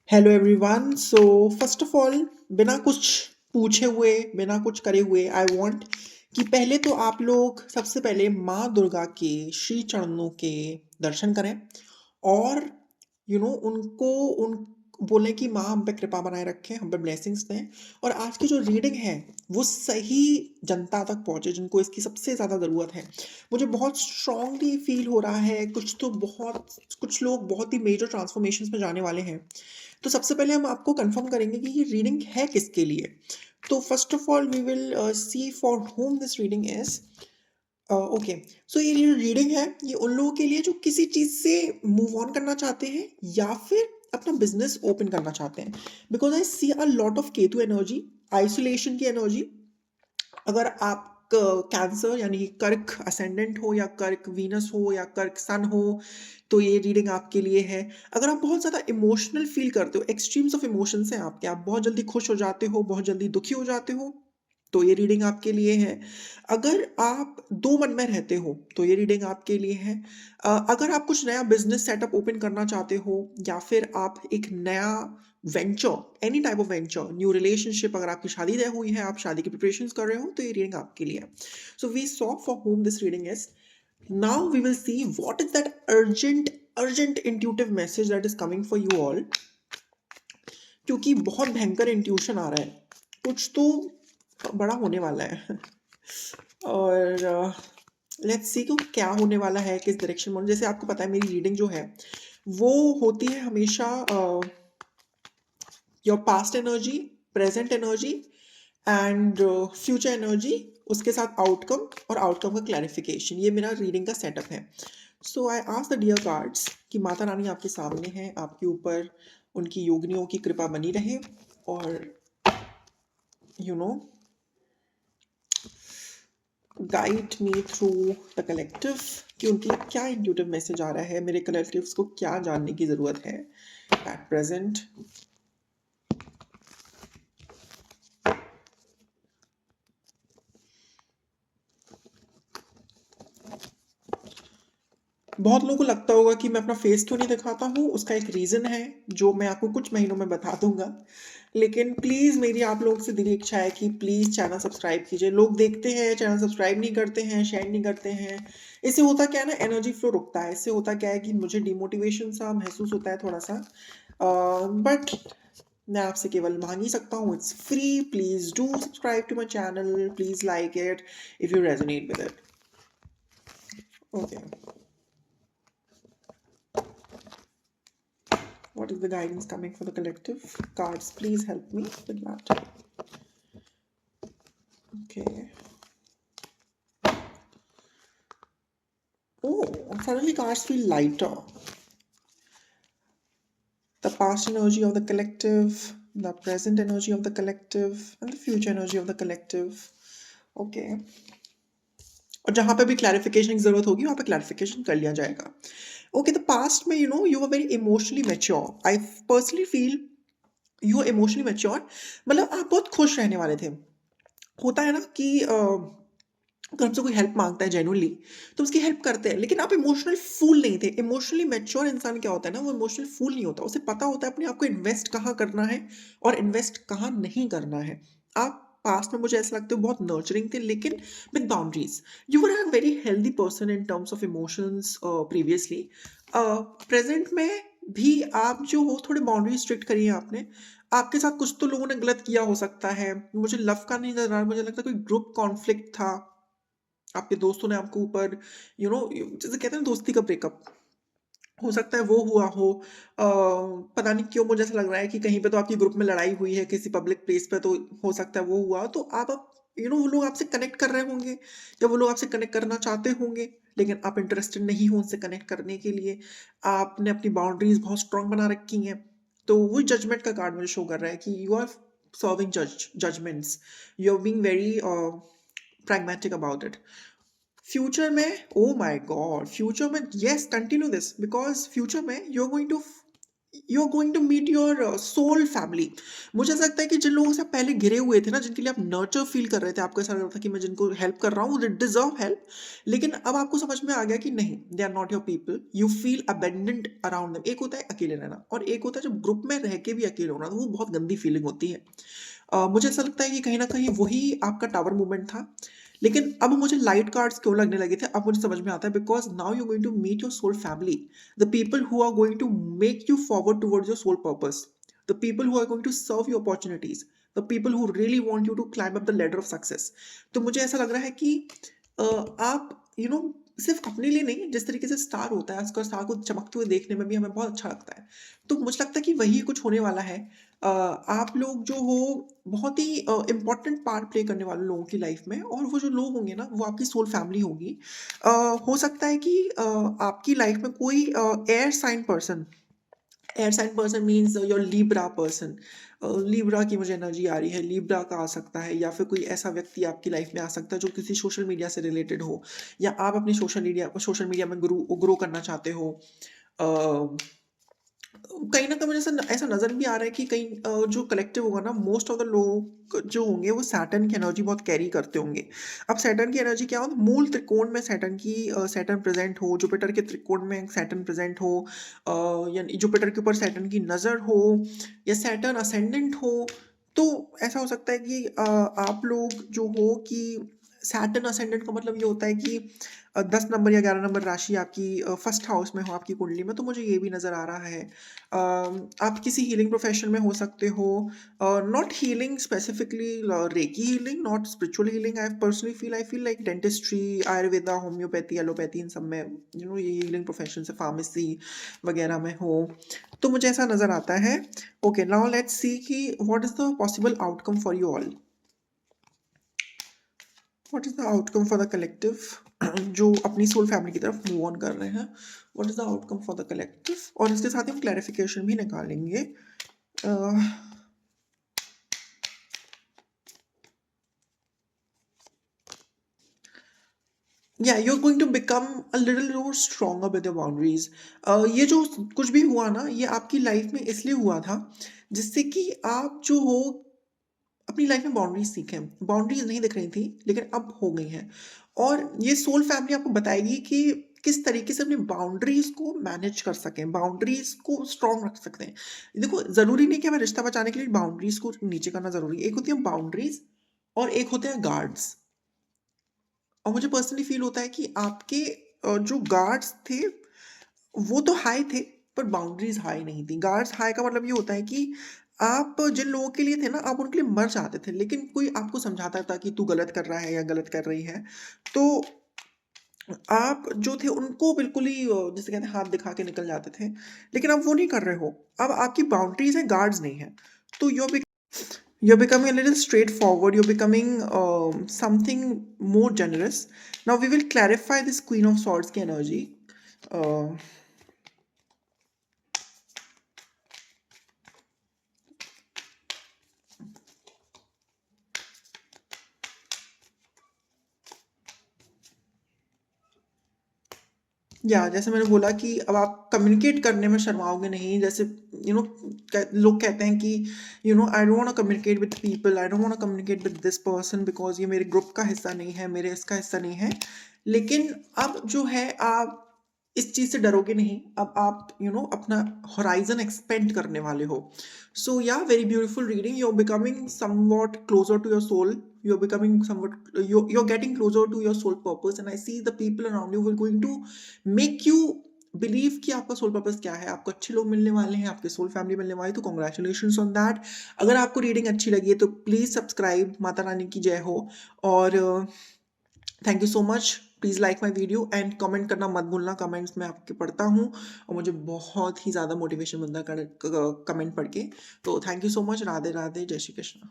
Hello everyone. So first of all, बिना कुछ पूछे हुए, बिना कुछ करे हुए, आई वांट कि पहले तो आप लोग सबसे पहले माँ दुर्गा के श्री चरणों के दर्शन करें और उनको उन बोलें कि माँ हम पे कृपा बनाए रखें, हम पे ब्लेसिंग्स दें। और आज की जो रीडिंग है वो सही जनता तक पहुँचे जिनको इसकी सबसे ज़्यादा ज़रूरत है। मुझे बहुत स्ट्रांगली फील हो रहा है, कुछ लोग बहुत ही मेजर ट्रांसफॉर्मेशंस में जाने वाले हैं। तो सबसे पहले हम आपको कंफर्म करेंगे कि ये रीडिंग है किसके लिए। तो first of all we will see for home this reading is. Okay, so ये जो रीडिंग है ये उन लोगों के लिए जो किसी चीज़ से मूव ऑन करना चाहते हैं या फिर अपना बिजनेस ओपन करना चाहते हैं। Because I see a lot of Ketu energy, isolation की एनर्जी। अगर आप कैंसर यानी कि कर्क असेंडेंट हो या कर्क वीनस हो या कर्क सन हो तो ये रीडिंग आपके लिए है। अगर आप बहुत ज़्यादा इमोशनल फील करते हो, एक्सट्रीम्स ऑफ इमोशंस हैं आपके, आप बहुत जल्दी खुश हो जाते हो, बहुत जल्दी दुखी हो जाते हो, तो ये रीडिंग आपके लिए है। अगर आप दो मन में रहते हो तो ये रीडिंग आपके लिए है। अगर आप कुछ नया बिजनेस सेटअप ओपन करना चाहते हो या फिर आप एक नया venture, any type of venture, new relationship, अगर आपकी शादी तय हुई है, आप शादी की प्रिपरेशंस कर रहे हो, तो ये रीडिंग आपके लिए है। So we saw for home this reading is. Now we will see what is that urgent intuitive message that is coming for you all. क्योंकि बहुत भयंकर इंट्यूशन आ रहा है, कुछ तो बड़ा होने वाला है। और लेट्स सी कि क्या होने वाला है, किस डायरेक्शन में। जैसे आपको पता है मेरी रीडिंग जो है वो होती है हमेशा your past energy, present energy and future energy, उसके साथ आउटकम और आउटकम का क्लैरिफिकेशन। ये मेरा रीडिंग का सेटअप है। So I ask the dear cards कि माता रानी आपके सामने है, आपके ऊपर उनकी योगिनियों की कृपा बनी रहे और you know guide me through the collective कि उनके लिए क्या इंट्यूटिव मैसेज आ रहा है, मेरे कलेक्टिव्स को क्या जानने की ज़रूरत है एट प्रेजेंट। बहुत लोगों को लगता होगा कि मैं अपना फेस क्यों नहीं दिखाता हूँ, उसका एक रीज़न है जो मैं आपको कुछ महीनों में बता दूंगा। लेकिन प्लीज़ मेरी आप लोगों से दिली इच्छा है कि प्लीज़ चैनल सब्सक्राइब कीजिए। लोग देखते हैं, चैनल सब्सक्राइब नहीं करते हैं, शेयर नहीं करते हैं। इससे होता क्या है ना, एनर्जी फ्लो रुकता है। इससे होता क्या है कि मुझे डिमोटिवेशन सा महसूस होता है थोड़ा सा। बट मैं आपसे केवल मांग ही सकता हूँ, it's free. Please do subscribe to my channel, please like it if you resonate with it. Okay, what is the guidance coming for the collective? Cards, please help me with that. Okay. Oh, suddenly cards feel lighter. The past energy of the collective, the present energy of the collective, and the future energy of the collective. Okay. और जहाँ पे भी clarification की जरूरत होगी वहाँ पे clarification कर लिया जाएगा। ओके, द पास्ट में you are very emotionally mature. I personally feel you are emotionally mature. मतलब आप बहुत खुश रहने वाले थे। होता है ना कि अगर हमसे कोई हेल्प मांगता है जेन्युइनली तो उसकी हेल्प करते हैं, लेकिन आप इमोशनल फूल नहीं थे। इमोशनली मैच्योर इंसान क्या होता है ना, वो इमोशनल फूल नहीं होता। उसे पता होता है अपने आप को इन्वेस्ट कहाँ करना है और इन्वेस्ट कहाँ नहीं करना है। आप पास्ट में मुझे ऐसा लगता है बहुत नर्चरिंग थे, लेकिन with boundaries. You were a very healthy person in terms of emotions previously. Present में भी आप जो हो थोड़ी बाउंड्री स्ट्रिक्ट करी है आपने। आपके साथ कुछ तो लोगों ने गलत किया हो सकता है। मुझे लव का नहीं नजर आ रहा, मुझे लगता है कोई ग्रुप कॉन्फ्लिक्ट था। आपके दोस्तों ने आपको ऊपर जैसे कहते हैं ना दोस्ती का ब्रेकअप, हो सकता है वो हुआ हो। पता नहीं क्यों मुझे ऐसा लग रहा है कि कहीं पे तो आपकी ग्रुप में लड़ाई हुई है किसी पब्लिक प्लेस पे, तो हो सकता है वो हुआ। तो आप वो लोग आपसे कनेक्ट कर रहे होंगे या वो लोग आपसे कनेक्ट करना चाहते होंगे, लेकिन आप इंटरेस्टेड नहीं हो उनसे कनेक्ट करने के लिए। आपने अपनी बाउंड्रीज बहुत स्ट्रांग बना रखी हैं। तो वही जजमेंट का कार्ड मुझे शो कर रहा है कि you are serving judgments, you are being very pragmatic about it. Future में, ओ माय गॉड, फ्यूचर में yes, continue this because future में you are going to you are going to meet your soul family. मुझे ऐसा लगता है कि जिन लोगों से आप पहले घिरे हुए थे ना, जिनके लिए आप नर्चर फील कर रहे थे, आपको ऐसा लग रहा था कि मैं जिनको हेल्प कर रहा हूँ, दे डिजर्व हेल्प, लेकिन अब आपको समझ में आ गया कि नहीं, they are not your people, you feel abandoned around them. एक होता है अकेले रहना, और एक होता है जब ग्रुप में रह के भी अकेले होना, तो वो बहुत गंदी फीलिंग होती है। मुझे ऐसा लगता है कि कहीं ना कहीं वही आपका टावर मूवमेंट था। लेकिन अब मुझे लाइट कार्ड्स क्यों लगने लगे थे, अब मुझे समझ में आता है, because now you going to meet your soul family, the people who are going to make you forward towards your soul purpose, the people who are going to serve your opportunities, the people who really want you to climb up the ladder of success. तो मुझे ऐसा लग रहा है कि आप सिर्फ अपने लिए नहीं, जिस तरीके से स्टार होता है, उसका स्टार को चमकते हुए देखने में भी हमें बहुत अच्छा लगता है। तो मुझे लगता है कि वही कुछ होने वाला है। आप लोग जो हो बहुत ही इम्पोर्टेंट पार्ट प्ले करने वाले लोगों की लाइफ में, और वो जो लोग होंगे ना, वो आपकी सोल फैमिली होगी। अ, हो सकता है कि आपकी लाइफ में कोई air sign person means your Libra person, Libra की मुझे एनर्जी आ रही है, लीब्रा का आ सकता है, या फिर कोई ऐसा व्यक्ति आपकी लाइफ में आ सकता है जो किसी सोशल मीडिया से रिलेटेड हो, या आप अपनी सोशल मीडिया में ग्रो करना चाहते हो। अ, कहीं न कहीं मुझे ऐसा ऐसा नज़र भी आ रहा है कि कहीं जो कलेक्टिव होगा ना, मोस्ट ऑफ द लोग जो होंगे वो सैटर्न की एनर्जी बहुत कैरी करते होंगे। अब सैटर्न की एनर्जी क्या हो, मूल त्रिकोण में सैटर्न प्रेज़ेंट हो, जुपिटर के त्रिकोण में सैटर्न प्रेज़ेंट हो, यानी जुपिटर के ऊपर सैटर्न की नज़र हो, या सैटर्न असेंडेंट हो, तो ऐसा हो सकता है कि आप लोग जो हो कि सैटर्न असेंडेंट का मतलब ये होता है कि 10 नंबर या 11 नंबर राशि आपकी फर्स्ट हाउस में हो आपकी कुंडली में, तो मुझे ये भी नज़र आ रहा है। आप किसी हीलिंग प्रोफेशन में हो सकते हो, not healing specifically reiki healing, not spiritual healing. I feel like dentistry, ayurveda, homeopathy, allopathy, इन सब में ये हीलिंग प्रोफेशन से फार्मेसी वगैरह में हो, तो मुझे ऐसा नज़र आता है। ओके, नाउ लेट्स सी कि what is the possible outcome for you all. What is the outcome for the collective जो अपनी सोल फैमिली की तरफ मूव ऑन कर रहे हैं, what is the outcome for the collective, और इसके साथ ही हम क्लैरिफिकेशन भी निकालेंगे। या you are going to become a little more stronger with your boundaries. ये जो कुछ भी हुआ ना, ये आपकी लाइफ में इसलिए हुआ था जिससे कि आप जो हो अपनी लाइफ में बाउंड्रीज सीखें। बाउंड्रीज नहीं दिख रही थी, लेकिन अब हो गई हैं, और ये सोल फैमिली आपको बताएगी कि किस तरीके से अपनी बाउंड्रीज को मैनेज कर सकें, बाउंड्रीज को स्ट्रॉन्ग रख सकते हैं। देखो, जरूरी नहीं कि हमें रिश्ता बचाने के लिए बाउंड्रीज को नीचे करना जरूरी है। एक होती है बाउंड्रीज, और एक होते हैं गार्ड्स। और मुझे पर्सनली फील होता है कि आपके जो गार्ड्स थे वो तो हाई थे, पर बाउंड्रीज हाई नहीं थी। गार्ड्स हाई का मतलब ये होता है कि आप जिन लोगों के लिए थे ना, आप उनके लिए मर जाते थे, लेकिन कोई आपको समझाता था कि तू गलत कर रहा है या गलत कर रही है, तो आप जो थे उनको बिल्कुल ही जिसे कहते हैं हाथ दिखा के निकल जाते थे। लेकिन अब वो नहीं कर रहे हो, अब आपकी बाउंड्रीज हैं, गार्ड्स नहीं है। तो you're becoming a little straightforward, you're becoming something more generous. Now we will clarify this Queen of Swords की energy. uh, या जैसे मैंने बोला कि अब आप कम्युनिकेट करने में शर्माओगे नहीं। जैसे लोग कहते हैं कि I don't want to communicate with people, I don't want to communicate with this person because ये मेरे ग्रुप का हिस्सा नहीं है, मेरे इसका हिस्सा नहीं है। लेकिन अब जो है, आप इस चीज़ से डरोगे नहीं। अब आप अपना होराइजन एक्सपेंड करने वाले हो। सो या very beautiful reading, you are becoming somewhat closer to your soul, you're becoming somewhat you're getting closer to your soul purpose, and I see the people around you will going to make you believe कि आपका soul purpose क्या है। आपको अच्छे लोग मिलने वाले हैं, आपके सोल फैमिली मिलने वाली, तो कॉन्ग्रेचुलेशन ऑन दैट। अगर आपको रीडिंग अच्छी लगी है तो प्लीज़ सब्सक्राइब। माता रानी की जय हो। और thank you so much. Please like my video and comment करना मत भूलना। कमेंट्स में आपके पढ़ता हूँ, और मुझे बहुत ही ज़्यादा मोटिवेशन मिलता है कमेंट पढ़ के। तो thank you so much. Radhe Radhe, जय श्री कृष्ण।